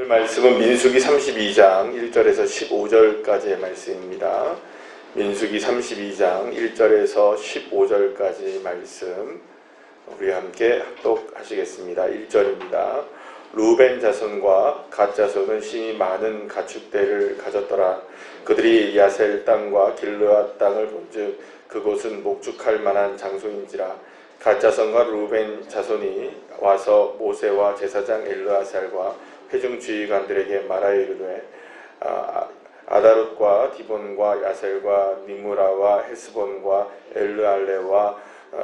오늘 말씀은 민수기 32장 1절에서 15절까지의 말씀입니다. 민수기 32장 1절에서 15절까지 말씀 우리 함께 합독하시겠습니다. 1절입니다. 루벤 자손과 갓 자손은 심히 많은 가축대를 가졌더라. 그들이 야셀 땅과 길르앗 땅을 본즉 그곳은 목축할 만한 장소인지라. 갓 자손과 루벤 자손이 와서 모세와 제사장 엘르아살과 회중 지휘관들에게 말하여 이르되 아다롯과 디본과 야셀과 니무라와 헤스본과 엘르알레와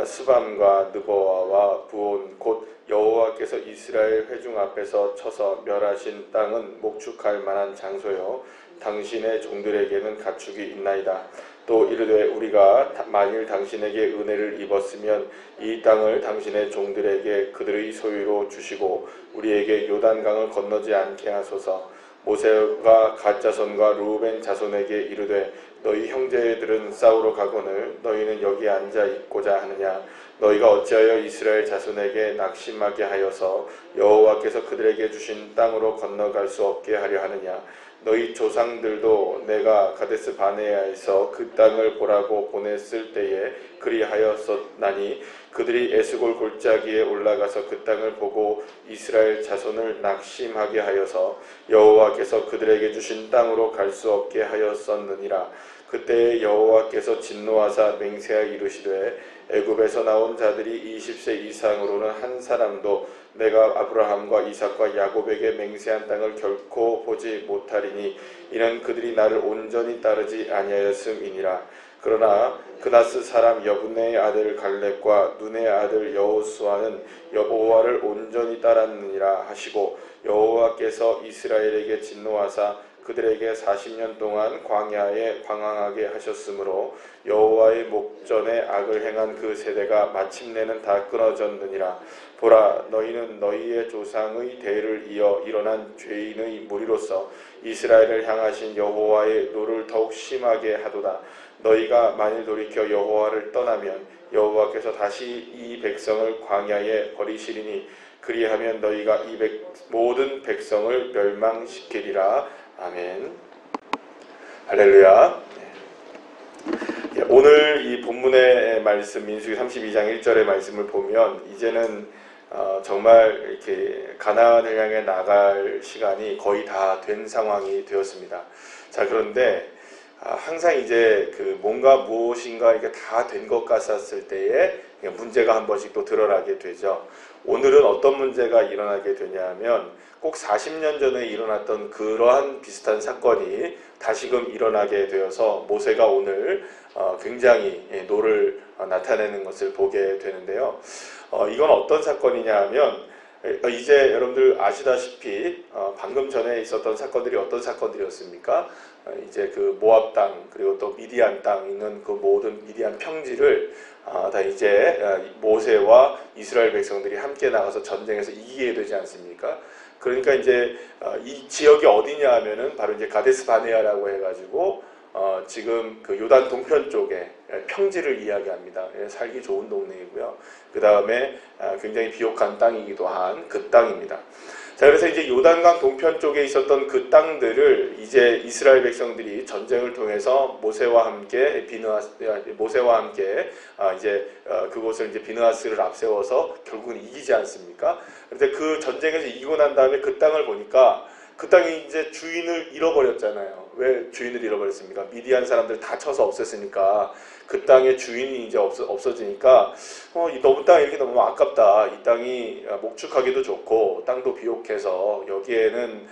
스밤과 느보아와 부온 곧 여호와께서 이스라엘 회중 앞에서 쳐서 멸하신 땅은 목축할 만한 장소요 당신의 종들에게는 가축이 있나이다. 또 이르되 우리가 만일 당신에게 은혜를 입었으면 이 땅을 당신의 종들에게 그들의 소유로 주시고 우리에게 요단강을 건너지 않게 하소서. 모세가 갓 자손과 루벤 자손에게 이르되 너희 형제들은 싸우러 가거늘 너희는 여기 앉아 있고자 하느냐. 너희가 어찌하여 이스라엘 자손에게 낙심하게 하여서 여호와께서 그들에게 주신 땅으로 건너갈 수 없게 하려 하느냐. 너희 조상들도 내가 가데스 바네아에서 그 땅을 보라고 보냈을 때에 그리하였었나니 그들이 에스골 골짜기에 올라가서 그 땅을 보고 이스라엘 자손을 낙심하게 하여서 여호와께서 그들에게 주신 땅으로 갈 수 없게 하였었느니라. 그때 여호와께서 진노하사 맹세하여 이르시되 애굽에서 나온 자들이 20세 이상으로는 한 사람도 내가 아브라함과 이삭과 야곱에게 맹세한 땅을 결코 보지 못하리니 이는 그들이 나를 온전히 따르지 아니하였음이니라. 그러나 그나스 사람 여분네의 아들 갈렙과 눈의 아들 여호수아는 여호와를 온전히 따랐느니라 하시고 여호와께서 이스라엘에게 진노하사 그들에게 40년 동안 광야에 방황하게 하셨으므로 여호와의 목전에 악을 행한 그 세대가 마침내는 다 끊어졌느니라. 보라, 너희는 너희의 조상의 대를 이어 일어난 죄인의 무리로서 이스라엘을 향하신 여호와의 노를 더욱 심하게 하도다. 너희가 만일 돌이켜 여호와를 떠나면 여호와께서 다시 이 백성을 광야에 버리시리니 그리하면 너희가 이 모든 백성을 멸망시키리라. 아멘. 할렐루야. 오늘 이 본문의 말씀 민수기 32장 1절의 말씀을 보면 이제는 정말 이렇게 가나안을 향해 나갈 시간이 거의 다 된 상황이 되었습니다. 자, 그런데 항상 이제 그 뭔가 무엇인가 이게 다 된 것 같았을 때에 문제가 한 번씩 또 드러나게 되죠. 오늘은 어떤 문제가 일어나게 되냐면 꼭 40년 전에 일어났던 그러한 비슷한 사건이 다시금 일어나게 되어서 모세가 오늘 굉장히 노를 나타내는 것을 보게 되는데요. 이건 어떤 사건이냐 하면 이제 여러분들 아시다시피 방금 전에 있었던 사건들이 어떤 사건들이었습니까? 이제 그 모압 땅 그리고 또 미디안 땅 있는 그 모든 미디안 평지를 다 이제 모세와 이스라엘 백성들이 함께 나가서 전쟁에서 이기게 되지 않습니까? 그러니까 이제 이 지역이 어디냐 하면은 바로 이제 가데스 바네아라고 해가지고 지금 그 요단 동편 쪽에 평지를 이야기합니다. 살기 좋은 동네이고요. 그 다음에 굉장히 비옥한 땅이기도 한 그 땅입니다. 자, 그래서 이제 요단강 동편 쪽에 있었던 그 땅들을 이제 이스라엘 백성들이 전쟁을 통해서 모세와 함께 이제 그곳을 이제 비느하스를 앞세워서 결국은 이기지 않습니까? 그런데 그 전쟁에서 이기고 난 다음에 그 땅을 보니까 그 땅이 이제 주인을 잃어버렸잖아요. 왜 주인을 잃어버렸습니까? 미디안 사람들 다 쳐서 없앴으니까 그 땅의 주인이 이제 없어지니까 너무 땅이 이렇게 너무 아깝다. 이 땅이 목축하기도 좋고 땅도 비옥해서 여기에는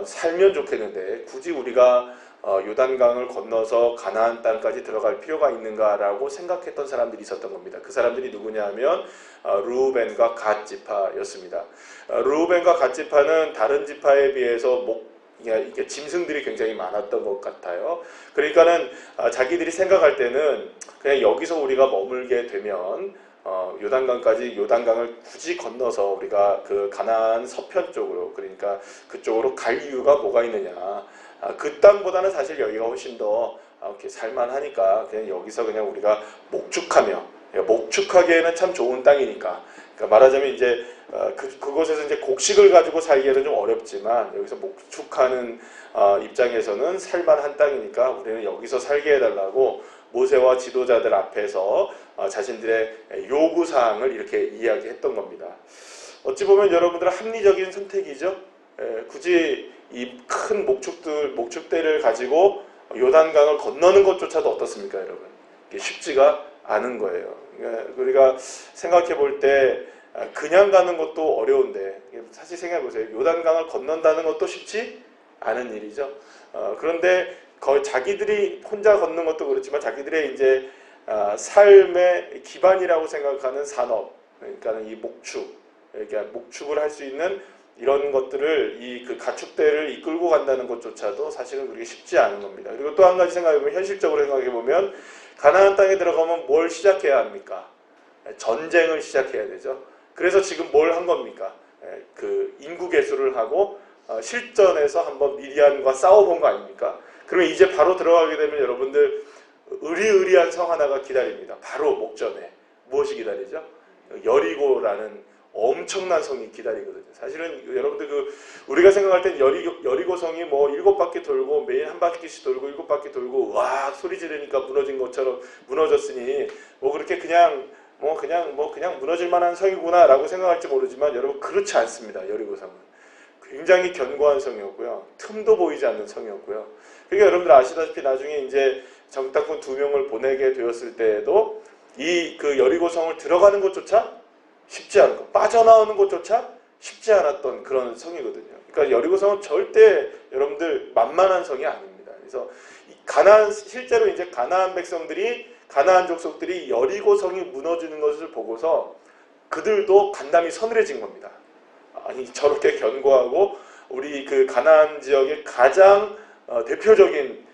살면 좋겠는데 굳이 우리가 요단강을 건너서 가나안 땅까지 들어갈 필요가 있는가라고 생각했던 사람들이 있었던 겁니다. 그 사람들이 누구냐 하면 르우벤과 갓 지파였습니다. 르우벤과 갓 지파는 다른 지파에 비해서 이게 짐승들이 굉장히 많았던 것 같아요. 그러니까는 자기들이 생각할 때는 그냥 여기서 우리가 머물게 되면 요단강을 굳이 건너서 우리가 그 가나안 서편 쪽으로 그러니까 그쪽으로 갈 이유가 뭐가 있느냐. 그 땅보다는 사실 여기가 훨씬 더 이렇게 살만하니까 그냥 여기서 그냥 우리가 목축하기에는 참 좋은 땅이니까. 그러니까 말하자면 이제 그곳에서 이제 곡식을 가지고 살기에는 좀 어렵지만 여기서 목축하는 입장에서는 살만한 땅이니까 우리는 여기서 살게 해달라고 모세와 지도자들 앞에서 자신들의 요구사항을 이렇게 이야기했던 겁니다. 어찌 보면 여러분들은 합리적인 선택이죠. 굳이 이 큰 목축대를 가지고 요단강을 건너는 것조차도 어떻습니까, 여러분? 이게 쉽지가 않은 거예요. 우리가 생각해 볼 때 그냥 가는 것도 어려운데 사실 생각해 보세요. 요단강을 건넌다는 것도 쉽지 않은 일이죠. 그런데 거의 자기들이 혼자 걷는 것도 그렇지만 자기들의 이제 삶의 기반이라고 생각하는 산업, 그러니까 이 목축을 할 수 있는 이런 것들을 그 가축대를 이끌고 간다는 것조차도 사실은 그렇게 쉽지 않은 겁니다. 그리고 또 한 가지 생각해보면 현실적으로 생각해보면 가나안 땅에 들어가면 뭘 시작해야 합니까? 전쟁을 시작해야 되죠. 그래서 지금 뭘 한 겁니까? 그 인구 개수를 하고 실전에서 한번 미디안과 싸워본 거 아닙니까? 그러면 이제 바로 들어가게 되면 여러분들 의리의리한 성 하나가 기다립니다. 바로 목전에 무엇이 기다리죠? 여리고라는 엄청난 성이 기다리거든요. 사실은 여러분들 우리가 생각할 땐 여리고 성이 뭐 7바퀴 돌고 매일 한 바퀴씩 돌고 7바퀴 돌고 와 소리 지르니까 무너진 것처럼 무너졌으니 뭐 그렇게 그냥 무너질 만한 성이구나라고 생각할지 모르지만 여러분 그렇지 않습니다. 여리고 성은 굉장히 견고한 성이었고요. 틈도 보이지 않는 성이었고요. 그러니까 여러분들 아시다시피 나중에 이제 정탐꾼 2명을 보내게 되었을 때에도 그 여리고 성을 들어가는 것조차 쉽지 않고 빠져나오는 것조차 쉽지 않았던 그런 성이거든요. 그러니까 여리고성은 절대 여러분들 만만한 성이 아닙니다. 그래서 실제로 이제 가나안 족속들이 여리고성이 무너지는 것을 보고서 그들도 간담이 서늘해진 겁니다. 아니 저렇게 견고하고 우리 그 가나안 지역의 가장 대표적인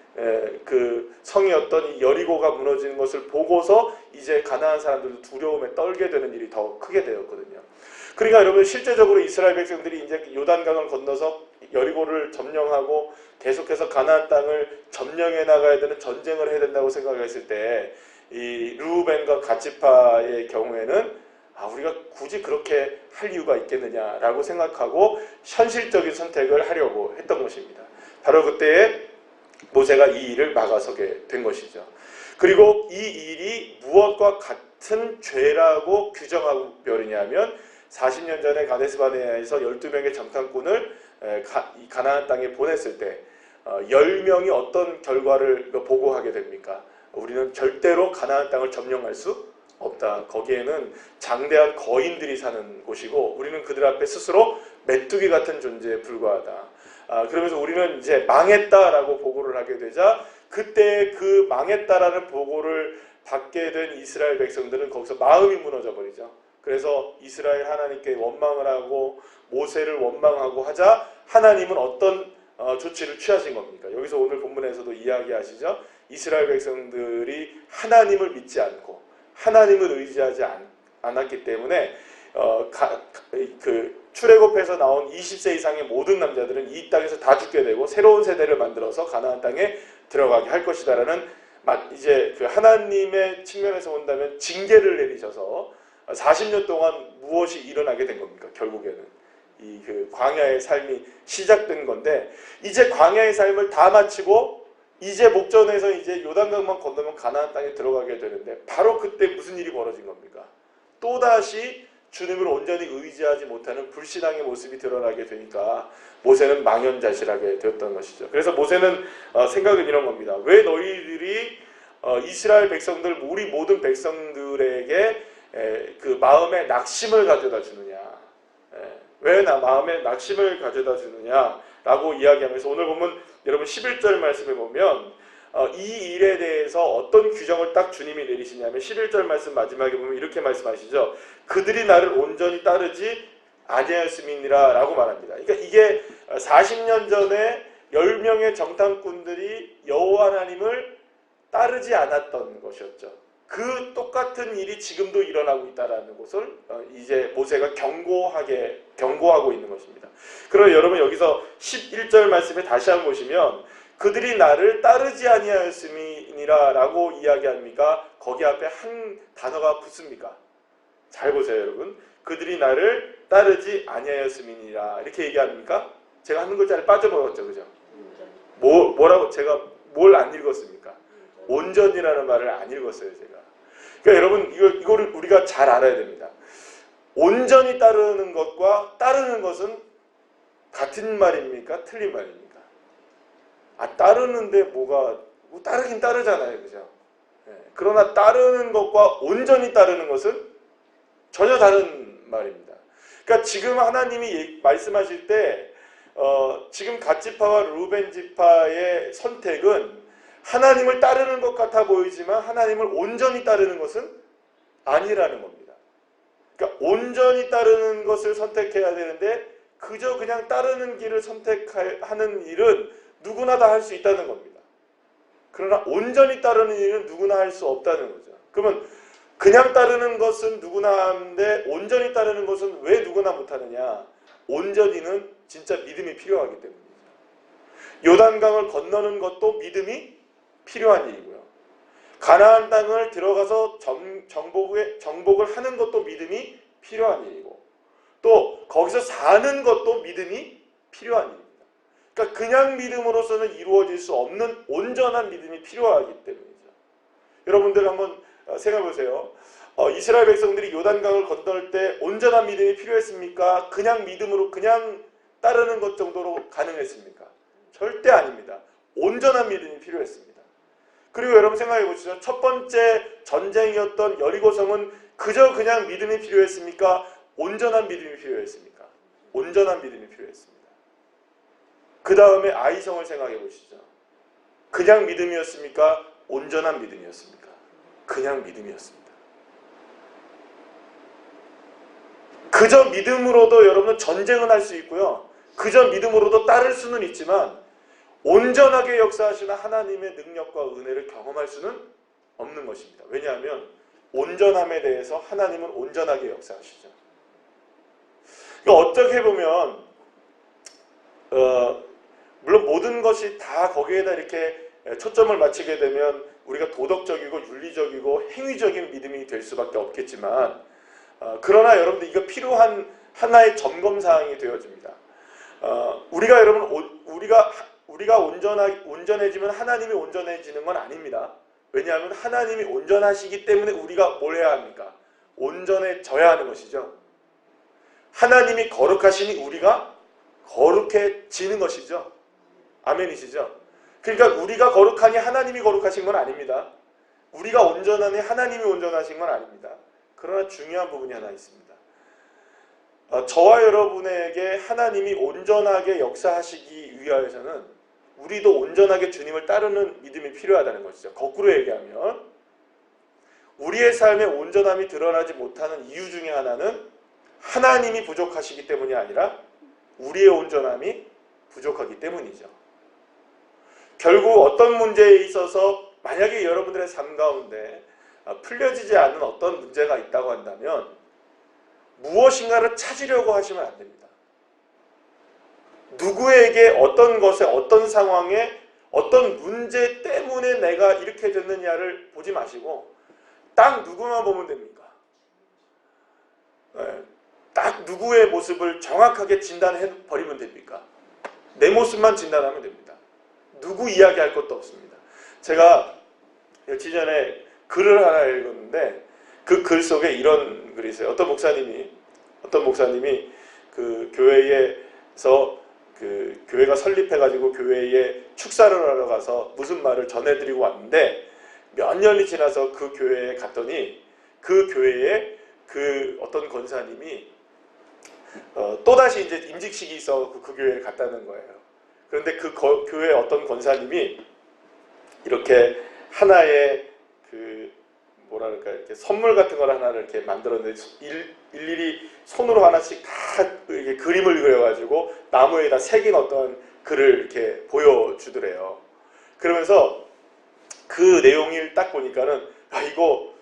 그 성이었던 이 여리고가 무너지는 것을 보고서 이제 가나안 사람들도 두려움에 떨게 되는 일이 더 크게 되었거든요. 그러니까 여러분 실제적으로 이스라엘 백성들이 이제 요단강을 건너서 여리고를 점령하고 계속해서 가나안 땅을 점령해 나가야 되는 전쟁을 해야 된다고 생각했을 때 이 르우벤과 갓지파의 경우에는 우리가 굳이 그렇게 할 이유가 있겠느냐라고 생각하고 현실적인 선택을 하려고 했던 것입니다. 바로 그때에 모세가 이 일을 막아서게 된 것이죠. 그리고 이 일이 무엇과 같은 죄라고 규정하고 벼르냐면 40년 전에 가데스바네아에서 12명의 정탐꾼을 가나안 땅에 보냈을 때 10명이 어떤 결과를 보고하게 됩니까? 우리는 절대로 가나안 땅을 점령할 수 없다. 거기에는 장대한 거인들이 사는 곳이고 우리는 그들 앞에 스스로 메뚜기 같은 존재에 불과하다. 그러면서 우리는 이제 망했다라고 보고를 하게 되자 그때 그 망했다라는 보고를 받게 된 이스라엘 백성들은 거기서 마음이 무너져 버리죠. 그래서 이스라엘 하나님께 원망을 하고 모세를 원망하고 하자 하나님은 어떤 조치를 취하신 겁니까? 여기서 오늘 본문에서도 이야기하시죠. 이스라엘 백성들이 하나님을 믿지 않고 하나님을 의지하지 않았기 때문에 출애굽에서 나온 20세 이상의 모든 남자들은 이 땅에서 다 죽게 되고 새로운 세대를 만들어서 가나안 땅에 들어가게 할 것이다라는 이제 그 하나님의 측면에서 본다면 징계를 내리셔서 40년 동안 무엇이 일어나게 된 겁니까? 결국에는 그 광야의 삶이 시작된 건데 이제 광야의 삶을 다 마치고 이제 목전에서 이제 요단강만 건너면 가나안 땅에 들어가게 되는데 바로 그때 무슨 일이 벌어진 겁니까? 또다시 주님을 온전히 의지하지 못하는 불신앙의 모습이 드러나게 되니까 모세는 망연자실하게 되었던 것이죠. 그래서 모세는 생각은 이런 겁니다. 왜 너희들이 이스라엘 백성들 우리 모든 백성들에게 그 마음에 낙심을 가져다 주느냐? 왜 마음에 낙심을 가져다 주느냐라고 이야기하면서 오늘 보면 여러분 11절 말씀에 보면 이 일에 대해서 어떤 규정을 딱 주님이 내리시냐면 11절 말씀 마지막에 보면 이렇게 말씀하시죠. 그들이 나를 온전히 따르지 아니하였음이니라 라고 말합니다. 그러니까 이게 40년 전에 10명의 정탐꾼들이 여호와 하나님을 따르지 않았던 것이었죠. 그 똑같은 일이 지금도 일어나고 있다는 것을 이제 모세가 경고하고 있는 것입니다. 그러나 여러분 여기서 11절 말씀에 다시 한번 보시면 그들이 나를 따르지 아니하였음이니라 라고 이야기합니까? 거기 앞에 한 단어가 붙습니까? 잘 보세요 여러분. 그들이 나를 따르지 아니하였음이니라. 이렇게 얘기합니까? 제가 한 글자를 빠져버렸죠, 그죠? 뭐라고 제가 뭘 안 읽었습니까? 온전이라는 말을 안 읽었어요, 제가. 그러니까 여러분 이거를 우리가 잘 알아야 됩니다. 온전히 따르는 것과 따르는 것은 같은 말입니까? 틀린 말입니까? 따르는데 뭐 따르긴 따르잖아요, 그죠? 그러나 따르는 것과 온전히 따르는 것은 전혀 다른 말입니다. 그러니까 지금 하나님이 말씀하실 때 지금 갓지파와 루벤 지파의 선택은 하나님을 따르는 것 같아 보이지만 하나님을 온전히 따르는 것은 아니라는 겁니다. 그러니까 온전히 따르는 것을 선택해야 되는데 그저 그냥 따르는 길을 선택하는 일은 누구나 다 할 수 있다는 겁니다. 그러나 온전히 따르는 일은 누구나 할 수 없다는 거죠. 그러면 그냥 따르는 것은 누구나 하는데 온전히 따르는 것은 왜 누구나 못하느냐? 온전히는 진짜 믿음이 필요하기 때문이죠. 요단강을 건너는 것도 믿음이 필요한 일이고요. 가나안 땅을 들어가서 정복을 하는 것도 믿음이 필요한 일이고 또 거기서 사는 것도 믿음이 필요한 일입니다. 그러니까 그냥 믿음으로서는 이루어질 수 없는 온전한 믿음이 필요하기 때문이죠. 여러분들 한번 생각해 보세요. 이스라엘 백성들이 요단강을 건널 때 온전한 믿음이 필요했습니까? 그냥 믿음으로 그냥 따르는 것 정도로 가능했습니까? 절대 아닙니다. 온전한 믿음이 필요했습니다. 그리고 여러분 생각해 보시죠. 첫 번째 전쟁이었던 여리고성은 그저 그냥 믿음이 필요했습니까? 온전한 믿음이 필요했습니까? 온전한 믿음이 필요했습니다. 그 다음에 아이성을 생각해 보시죠. 그냥 믿음이었습니까? 온전한 믿음이었습니까? 그냥 믿음이었습니다. 그저 믿음으로도 여러분은 전쟁은 할 수 있고요. 그저 믿음으로도 따를 수는 있지만 온전하게 역사하시는 하나님의 능력과 은혜를 경험할 수는 없는 것입니다. 왜냐하면 온전함에 대해서 하나님은 온전하게 역사하시죠. 어떻게 보면 물론 모든 것이 다 거기에다 이렇게 초점을 맞추게 되면 우리가 도덕적이고 윤리적이고 행위적인 믿음이 될 수밖에 없겠지만 그러나 여러분들 이거 필요한 하나의 점검사항이 되어집니다. 우리가 온전해지면 하나님이 온전해지는 건 아닙니다. 왜냐하면 하나님이 온전하시기 때문에 우리가 뭘 해야 합니까? 온전해져야 하는 것이죠. 하나님이 거룩하시니 우리가 거룩해지는 것이죠. 아멘이시죠? 그러니까 우리가 거룩하니 하나님이 거룩하신 건 아닙니다. 우리가 온전하니 하나님이 온전하신 건 아닙니다. 그러나 중요한 부분이 하나 있습니다. 저와 여러분에게 하나님이 온전하게 역사하시기 위하여서는 우리도 온전하게 주님을 따르는 믿음이 필요하다는 것이죠. 거꾸로 얘기하면 우리의 삶에 온전함이 드러나지 못하는 이유 중에 하나는 하나님이 부족하시기 때문이 아니라 우리의 온전함이 부족하기 때문이죠. 결국 어떤 문제에 있어서 만약에 여러분들의 삶 가운데 풀려지지 않는 어떤 문제가 있다고 한다면 무엇인가를 찾으려고 하시면 안 됩니다. 누구에게 어떤 것에 어떤 상황에 어떤 문제 때문에 내가 이렇게 됐느냐를 보지 마시고 딱 누구만 보면 됩니까? 딱 누구의 모습을 정확하게 진단해 버리면 됩니까? 내 모습만 진단하면 됩니다. 누구 이야기할 것도 없습니다. 제가 며칠 전에 글을 하나 읽었는데 그 글 속에 이런 글이 있어요. 어떤 목사님이 그 교회에서 그 교회가 설립해가지고 교회에 축사를 하러 가서 무슨 말을 전해드리고 왔는데 몇 년이 지나서 그 교회에 갔더니 그 교회에 그 어떤 권사님이 또다시 이제 임직식이 있어 그 교회를 갔다는 거예요. 그런데 그 교회 어떤 권사님이 이렇게 하나의 그 뭐랄까 이렇게 선물 같은 걸 하나를 이렇게 만들었는데 일일이 손으로 하나씩 다 이렇게 그림을 그려가지고 나무에다 새긴 어떤 글을 이렇게 보여주더래요. 그러면서 그 내용을 딱 보니까는 이거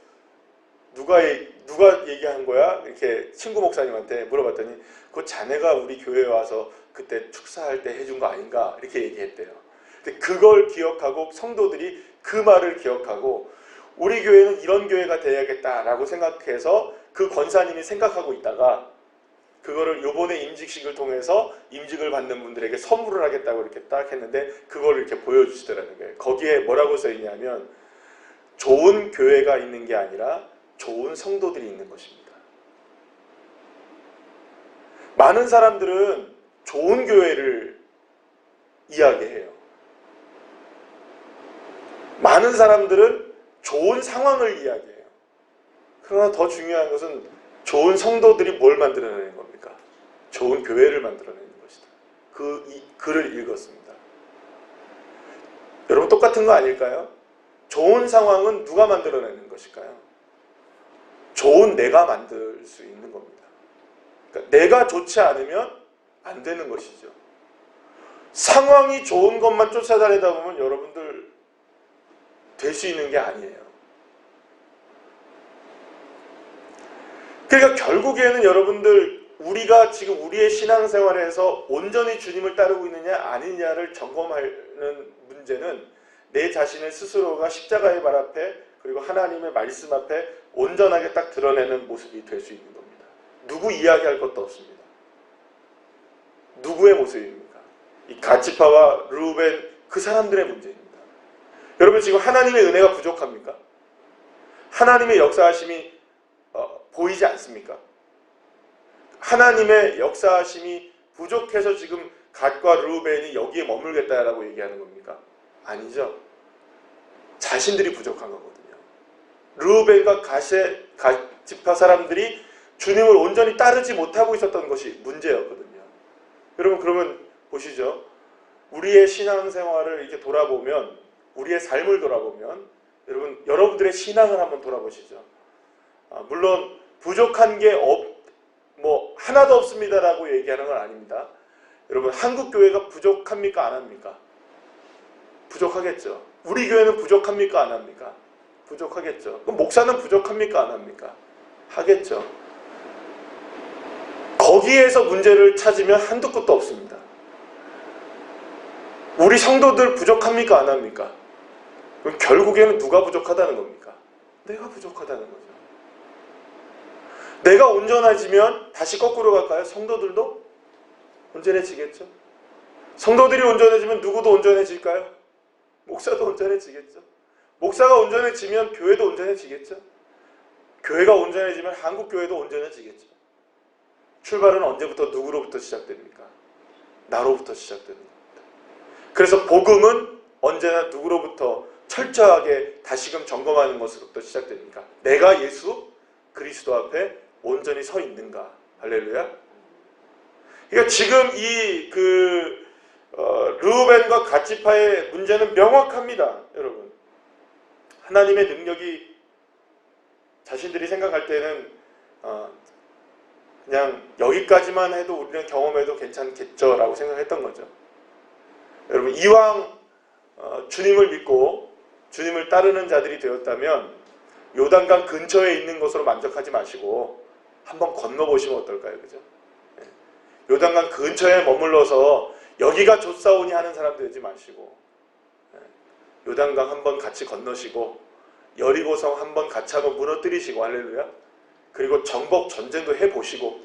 누가 얘기한 거야? 이렇게 친구 목사님한테 물어봤더니 그 자네가 우리 교회에 와서 그때 축사할 때 해준 거 아닌가? 이렇게 얘기했대요. 근데 그걸 기억하고 성도들이 그 말을 기억하고 우리 교회는 이런 교회가 돼야겠다라고 생각해서 그 권사님이 생각하고 있다가 그거를 요번에 임직식을 통해서 임직을 받는 분들에게 선물을 하겠다고 이렇게 딱 했는데 그걸 이렇게 보여주시더라는 거예요. 거기에 뭐라고 써 있냐면 좋은 교회가 있는 게 아니라 좋은 성도들이 있는 것입니다. 많은 사람들은 좋은 교회를 이야기해요. 많은 사람들은 좋은 상황을 이야기해요. 그러나 더 중요한 것은 좋은 성도들이 뭘 만들어내는 겁니까? 좋은 교회를 만들어내는 것이다. 이 글을 읽었습니다. 여러분 똑같은 거 아닐까요? 좋은 상황은 누가 만들어내는 것일까요? 좋은 내가 만들 수 있는 겁니다. 그러니까 내가 좋지 않으면 안 되는 것이죠. 상황이 좋은 것만 쫓아다니다 보면 여러분들 될 수 있는 게 아니에요. 그러니까 결국에는 여러분들 우리가 지금 우리의 신앙생활에서 온전히 주님을 따르고 있느냐 아니냐를 점검하는 문제는 내 자신의 스스로가 십자가의 발 앞에 그리고 하나님의 말씀 앞에 온전하게 딱 드러내는 모습이 될 수 있는 겁니다. 누구 이야기할 것도 없습니다. 누구의 모습입니까? 이 갓지파와 르우벤 그 사람들의 문제입니다. 여러분 지금 하나님의 은혜가 부족합니까? 하나님의 역사하심이 보이지 않습니까? 하나님의 역사하심이 부족해서 지금 갓과 르우벤이 여기에 머물겠다라고 얘기하는 겁니까? 아니죠. 자신들이 부족한 거거든요. 르우벤과 갓지파 사람들이 주님을 온전히 따르지 못하고 있었던 것이 문제였거든요. 여러분 그러면 보시죠. 우리의 신앙생활을 이렇게 돌아보면 우리의 삶을 돌아보면 여러분들의 신앙을 한번 돌아보시죠. 물론 부족한 게 하나도 없습니다라고 얘기하는 건 아닙니다. 여러분 한국 교회가 부족합니까? 안 합니까? 부족하겠죠. 우리 교회는 부족합니까? 안 합니까? 부족하겠죠. 그럼 목사는 부족합니까? 안 합니까? 하겠죠. 거기에서 문제를 찾으면 한두 끝도 없습니다. 우리 성도들 부족합니까? 안 합니까? 그럼 결국에는 누가 부족하다는 겁니까? 내가 부족하다는 거죠. 내가 온전해지면 다시 거꾸로 갈까요? 성도들도 온전해지겠죠? 성도들이 온전해지면 누구도 온전해질까요? 목사도 온전해지겠죠? 목사가 온전해지면 교회도 온전해지겠죠? 교회가 온전해지면 한국교회도 온전해지겠죠? 출발은 언제부터 누구로부터 시작됩니까? 나로부터 시작되는 겁니다. 그래서 복음은 언제나 누구로부터 철저하게 다시금 점검하는 것으로부터 시작됩니까? 내가 예수 그리스도 앞에 온전히 서 있는가? 할렐루야. 그러니까 지금 이 르우벤과 갓지파의 문제는 명확합니다. 여러분. 하나님의 능력이 자신들이 생각할 때는 그냥 여기까지만 해도 우리는 경험해도 괜찮겠죠 라고 생각했던 거죠. 여러분 이왕 주님을 믿고 주님을 따르는 자들이 되었다면 요단강 근처에 있는 것으로 만족하지 마시고 한번 건너보시면 어떨까요? 그죠? 요단강 근처에 머물러서 여기가 좋사오니 하는 사람 되지 마시고 요단강 한번 같이 건너시고 여리고성 한번 같이 한번 무너뜨리시고 할렐루야. 그리고 정복 전쟁도 해보시고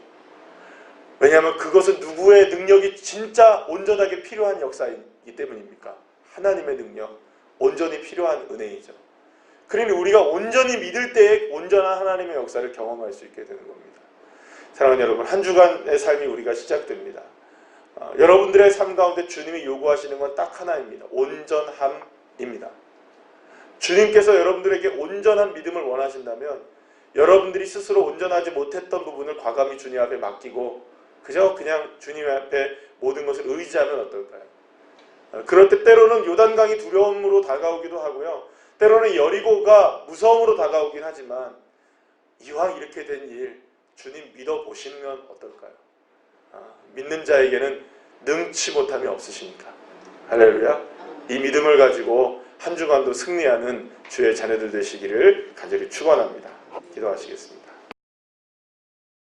왜냐하면 그것은 누구의 능력이 진짜 온전하게 필요한 역사이기 때문입니까? 하나님의 능력, 온전히 필요한 은혜이죠. 그러니 우리가 온전히 믿을 때에 온전한 하나님의 역사를 경험할 수 있게 되는 겁니다. 사랑하는 여러분, 한 주간의 삶이 우리가 시작됩니다. 여러분들의 삶 가운데 주님이 요구하시는 건 딱 하나입니다. 온전함입니다. 주님께서 여러분들에게 온전한 믿음을 원하신다면 여러분들이 스스로 온전하지 못했던 부분을 과감히 주님 앞에 맡기고 그냥 주님 앞에 모든 것을 의지하면 어떨까요? 그럴 때 때로는 요단강이 두려움으로 다가오기도 하고요. 때로는 여리고가 무서움으로 다가오긴 하지만 이왕 이렇게 된 일 주님 믿어보시면 어떨까요? 믿는 자에게는 능치 못함이 없으시니까. 할렐루야. 이 믿음을 가지고 한 주간도 승리하는 주의 자녀들 되시기를 간절히 축원합니다. 기도하시겠습니다.